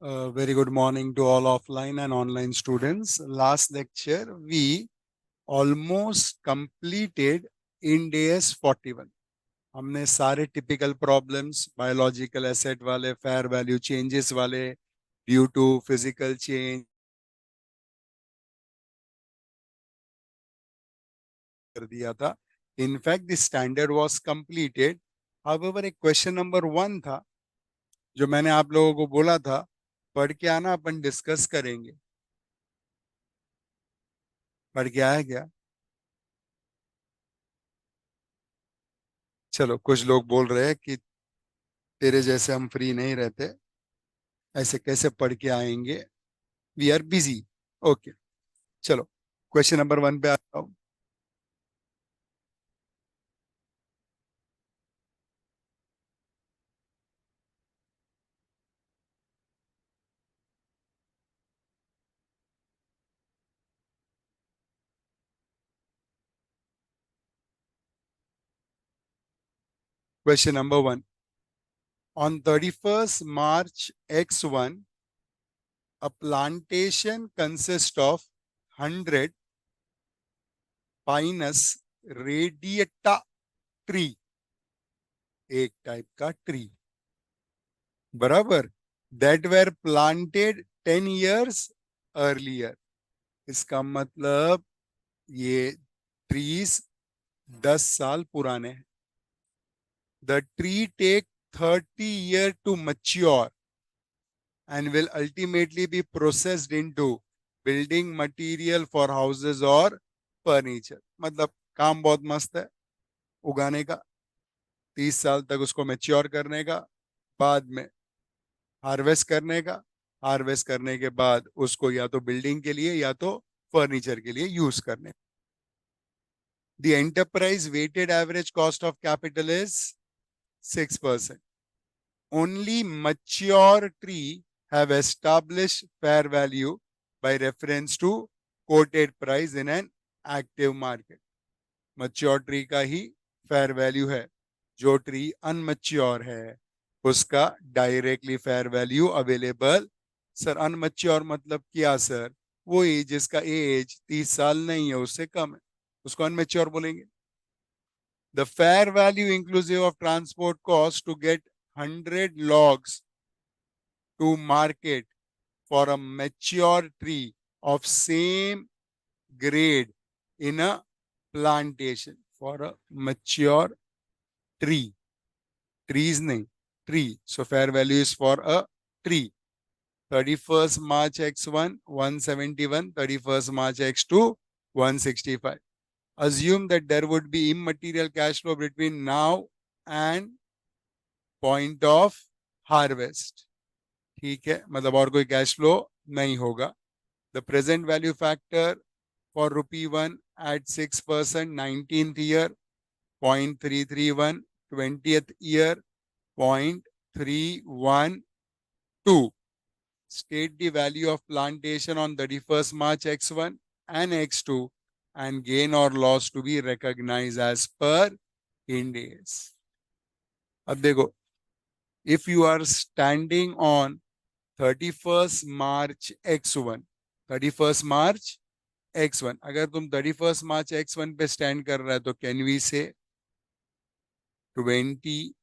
Very good morning to all offline and online students. Last lecture we almost completed Ind AS 41. हमने सारे typical problems biological asset वाले, fair value changes वाले, due to physical change कर दिया था. In fact the standard was completed. However एक question number 1 था जो मैंने आप लोगों को बोला था पढ़ के आना, अपन डिस्कस करेंगे. पढ़ के आया क्या? चलो, कुछ लोग बोल रहे हैं कि तेरे जैसे हम फ्री नहीं रहते, ऐसे कैसे पढ़ के आएंगे, वी आर बिजी. ओके, चलो क्वेश्चन नंबर 1 पे आता हूँ. Question number 1. On 31st March X1, a plantation consists of 100 Pinus radiata tree, एक टाइप का ट्री, बराबर, that were planted 10 years earlier. इसका मतलब ये ट्रीज 10 साल पुराने हैं. The tree take 30 years to mature and will ultimately be processed into building material for houses or furniture. मतलब काम बहुत मस्त है, उगाने का, 30 साल तक उसको मैच्योर करने का, बाद में हार्वेस्ट करने का, हार्वेस्ट करने के बाद उसको या तो बिल्डिंग के लिए या तो फर्नीचर के लिए यूज करने. The enterprise weighted average cost of capital is 6%. Only mature tree have established fair value by reference to quoted price in an active market. Mature tree का ही fair value है. जो tree unmature है उसका directly fair value available. Sir unmature मतलब क्या sir? वो जिसका as 30 साल नहीं है, उससे कम है, उसको unmature बोलेंगे. The fair value inclusive of transport cost to get 100 logs to market for a mature tree of same grade in a plantation. For a mature tree, trees nahi, tree. So fair value is for a tree. 31st March X1 171, 31st March X2 165. Assume that there would be immaterial cash flow between now and point of harvest. ठीक है, मतलब और कोई cash flow नहीं होगा. The present value factor for ₹1 at 6%, 19th year 0.331, 20th year 0.312. State the value of plantation on 31st March X1 and X2 and gain or loss to be recognized as per Ind AS. अब देखो, if you are standing on 31st March X1, 31st March X1, अगर तुम 31st March X1 पे stand कर रहा है तो can we से 20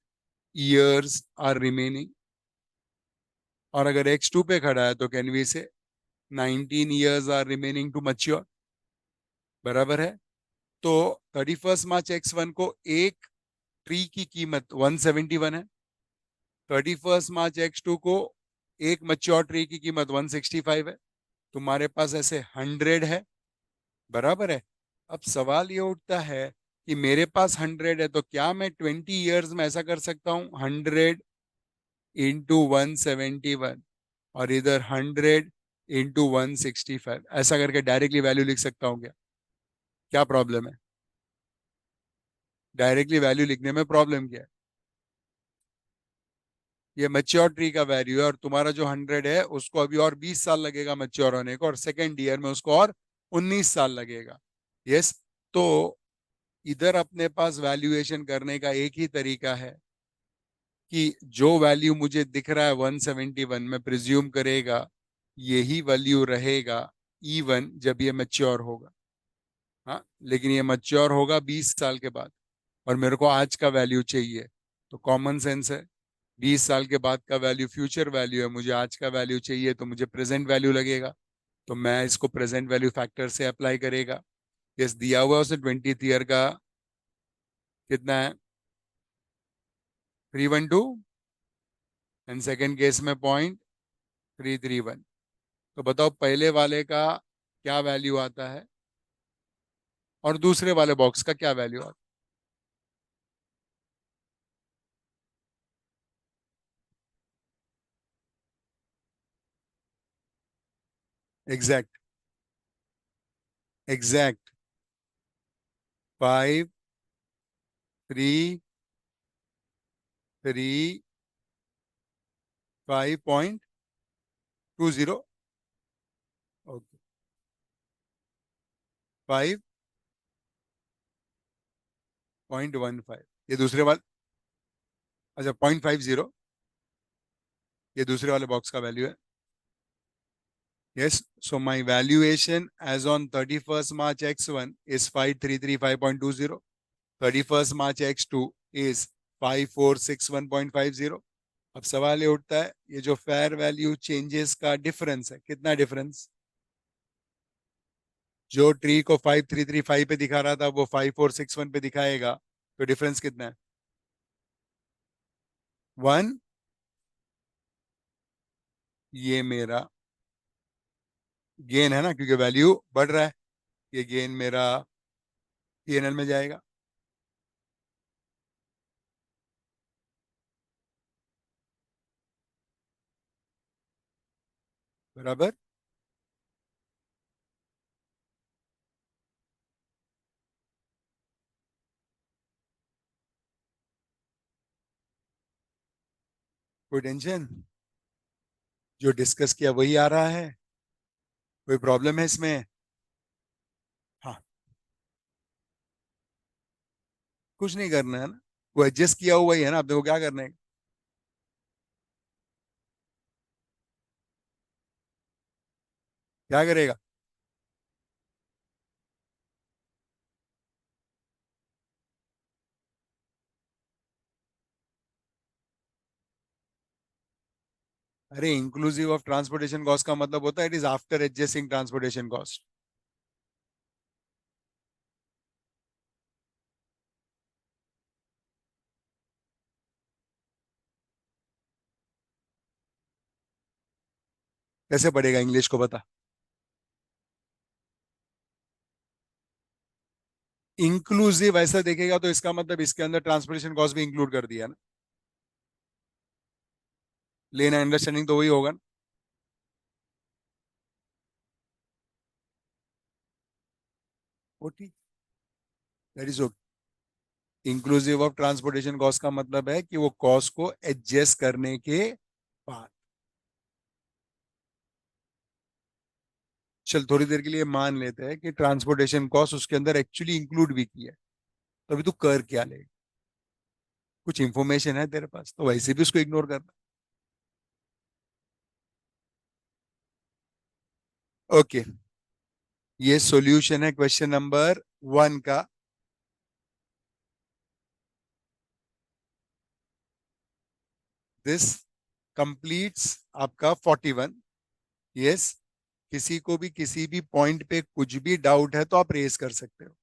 years are remaining. और अगर X2 पे खड़ा है तो कैन वी से 19 years are remaining to mature. बराबर है. तो 31st March X1 को एक ट्री की कीमत 171 है. 31st March X2 को एक मैच्योर ट्री की कीमत 165 है. तुम्हारे पास ऐसे 100 है, बराबर है. अब सवाल ये उठता है कि मेरे पास 100 है तो क्या मैं 20 इयर्स में ऐसा कर सकता हूं, 100 इंटू 171 और इधर 100 इंटू 165, ऐसा करके डायरेक्टली वैल्यू लिख सकता हूं क्या? क्या प्रॉब्लम है? डायरेक्टली वैल्यू लिखने में प्रॉब्लम क्या है? ये मैच्योर ट्री का वैल्यू है और तुम्हारा जो 100 है उसको अभी और 20 साल लगेगा मैच्योर होने को, और सेकेंड ईयर में उसको और 19 साल लगेगा. यस. तो इधर अपने पास वैल्यूएशन करने का एक ही तरीका है कि जो वैल्यू मुझे दिख रहा है 171 में प्रिज्यूम करेगा यही वैल्यू रहेगा इवन जब ये मैच्योर होगा। हाँ, लेकिन ये मैच्योर होगा 20 साल के बाद और मेरे को आज का वैल्यू चाहिए। तो कॉमन सेंस है, 20 साल के बाद का वैल्यू फ्यूचर वैल्यू है, मुझे आज का वैल्यू चाहिए तो मुझे प्रेजेंट वैल्यू लगेगा। तो मैं इसको प्रेजेंट वैल्यू फैक्टर से अप्लाई करेगा। यस, दिया हुआ है उसे 20th ईयर का कितना है 312 एंड सेकेंड केस में 0.331। तो बताओ पहले वाले का क्या वैल्यू आता है और दूसरे वाले बॉक्स का क्या वैल्यू आता है। Exact, exact 533.5.20। ओके, 5.15 ये दूसरे वाले, अच्छा 0.50 ये दूसरे वाले बॉक्स का वैल्यू है। Yes, so my valuation as on 31st March X1 is 5335.20. 31st March X2 is 5461.50. अब सवाल ये उठता है ये जो फेयर वैल्यू चेंजेस का डिफरेंस है, कितना डिफरेंस? जो ट्री को 5335 पे दिखा रहा था वो 5461 पे दिखाएगा, तो डिफरेंस कितना है? 1। ये मेरा गेन है ना, क्योंकि वैल्यू बढ़ रहा है, ये गेन मेरा पीएनएल में जाएगा। बराबर। कोई टेंशन, जो डिस्कस किया वही आ रहा है, कोई प्रॉब्लम है इसमें? हाँ, कुछ नहीं करना है ना, वो एडजस्ट किया हुआ ही है ना, अब देखो क्या करना है। क्या करेगा? अरे इंक्लूसिव ऑफ ट्रांसपोर्टेशन कॉस्ट का मतलब होता है it is after adjusting transportation cost. कैसे पढ़ेगा इंग्लिश को बता? इंक्लूसिव ऐसा देखेगा तो इसका मतलब इसके अंदर ट्रांसपोर्टेशन कॉस्ट भी इंक्लूड कर दिया ना, लेना अंडरस्टैंडिंग तो वही होगा ना। वो ठीक, that is okay. Inclusive of transportation cost का मतलब है कि वो कॉस्ट को एडजस्ट करने के बाद। चल थोड़ी देर के लिए मान लेते हैं कि ट्रांसपोर्टेशन कॉस्ट उसके अंदर एक्चुअली इंक्लूड भी किया है, तो अभी तू कर क्या ले? कुछ इंफॉर्मेशन है तेरे पास तो वैसे भी उसको इग्नोर करना। ओके, ये सॉल्यूशन है क्वेश्चन नंबर 1 का। दिस कंप्लीट्स आपका 41। यस, किसी को भी किसी भी पॉइंट पे कुछ भी डाउट है तो आप रेज कर सकते हो।